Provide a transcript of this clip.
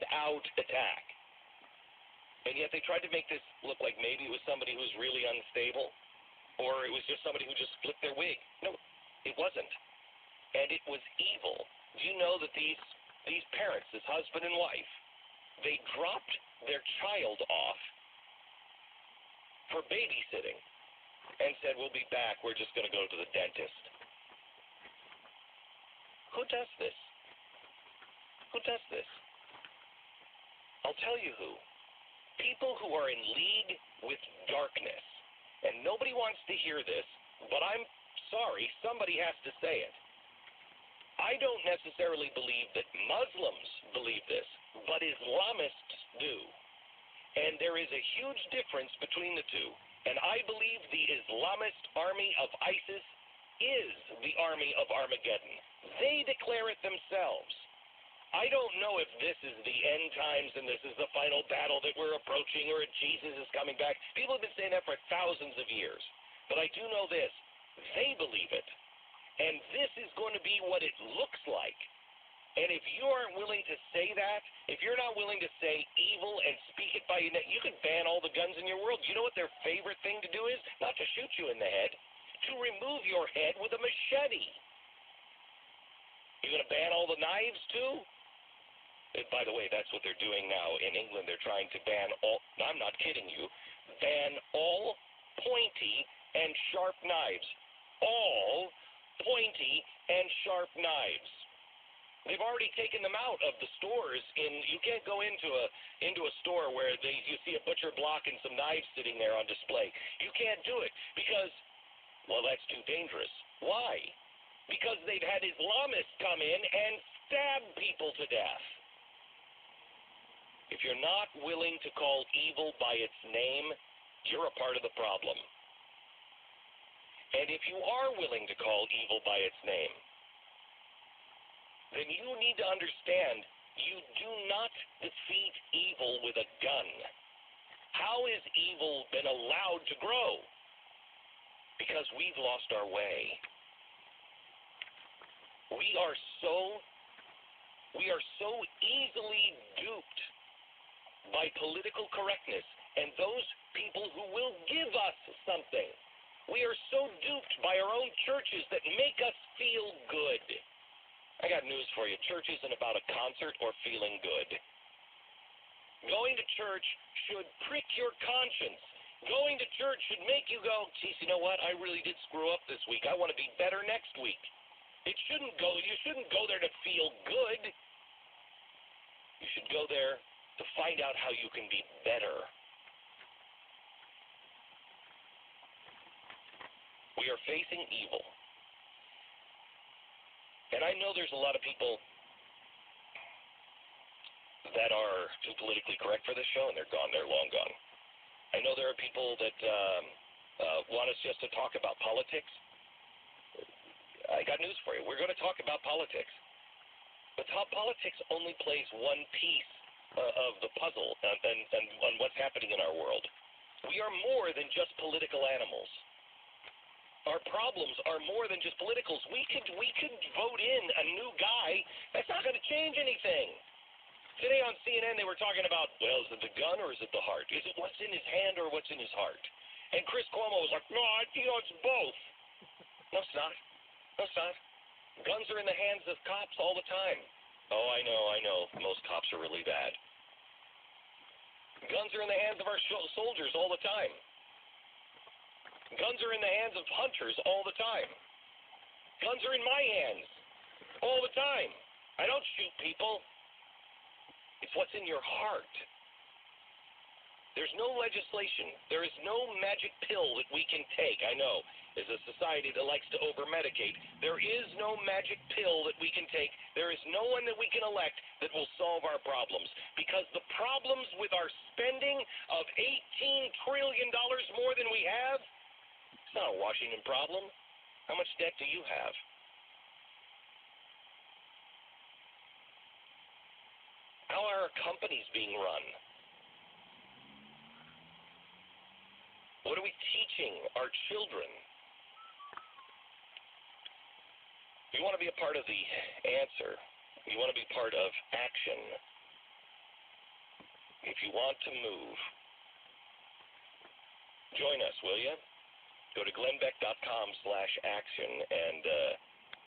planned-out attack. And yet they tried to make this look like maybe it was somebody who was really unstable, or it was just somebody who just flipped their wig. No, it wasn't. And it was evil. Do you know that these parents, this husband and wife, they dropped their child off for babysitting and said, we'll be back, we're just going to go to the dentist. Who does this? Who does this? I'll tell you who. People who are in league with darkness. And nobody wants to hear this, but I'm sorry, somebody has to say it. I don't necessarily believe that Muslims believe this, but Islamists do. And there is a huge difference between the two. And I believe the Islamist army of ISIS is the army of Armageddon. They declare it themselves. I don't know if this is the end times and this is the final battle that we're approaching, or if Jesus is coming back. People have been saying that for thousands of years. But I do know this. They believe it. And this is going to be what it looks like. And if you aren't willing to say that, if you're not willing to say evil and speak it by your name, you can ban all the guns in your world. You know what their favorite thing to do is? Not to shoot you in the head, to remove your head with a machete. You're going to ban all the knives too? And by the way, that's what they're doing now in England. They're trying to ban all, I'm not kidding you, ban all pointy and sharp knives. All pointy and sharp knives. They've already taken them out of the stores. You can't go into a store where you see a butcher block and some knives sitting there on display. You can't do it because, well, that's too dangerous. Why? Because they've had Islamists come in and stab people to death. If you're not willing to call evil by its name, you're a part of the problem. And if you are willing to call evil by its name, then you need to understand you do not defeat evil with a gun. How has evil been allowed to grow? Because we've lost our way. We are so easily duped by political correctness and those people who will give us something. We are so duped by our own churches that make us feel good. I got news for you. Church isn't about a concert or feeling good. Going to church should prick your conscience. Going to church should make you go, geez, you know what? I really did screw up this week. I want to be better next week. You shouldn't go there to feel good. You should go there to find out how you can be better. We are facing evil. And I know there's a lot of people that are too politically correct for this show, and they're gone. They're long gone. I know there are people that want us just to talk about politics. I got news for you. We're going to talk about politics. But politics only plays one piece of the puzzle and what's happening in our world. We are more than just political animals. Our problems are more than just politicals. We could vote in a new guy. That's not going to change anything. Today on CNN they were talking about, well, is it the gun or is it the heart? Is it what's in his hand or what's in his heart? And Chris Cuomo was like, no, it's both. No, it's not. No, it's not. Guns are in the hands of cops all the time. Oh, I know. Most cops are really bad. Guns are in the hands of our soldiers all the time. Guns are in the hands of hunters all the time. Guns are in my hands all the time. I don't shoot people. It's what's in your heart. There's no legislation. There is no magic pill that we can take. I know, as a society that likes to over-medicate, there is no magic pill that we can take. There is no one that we can elect that will solve our problems. Because the problems with our spending of $18 trillion more than we have, it's not a Washington problem. How much debt do you have? How are our companies being run? What are we teaching our children? You want to be a part of the answer. You want to be part of action. if you want to move. Join us, will you? Go to glennbeck.com/action and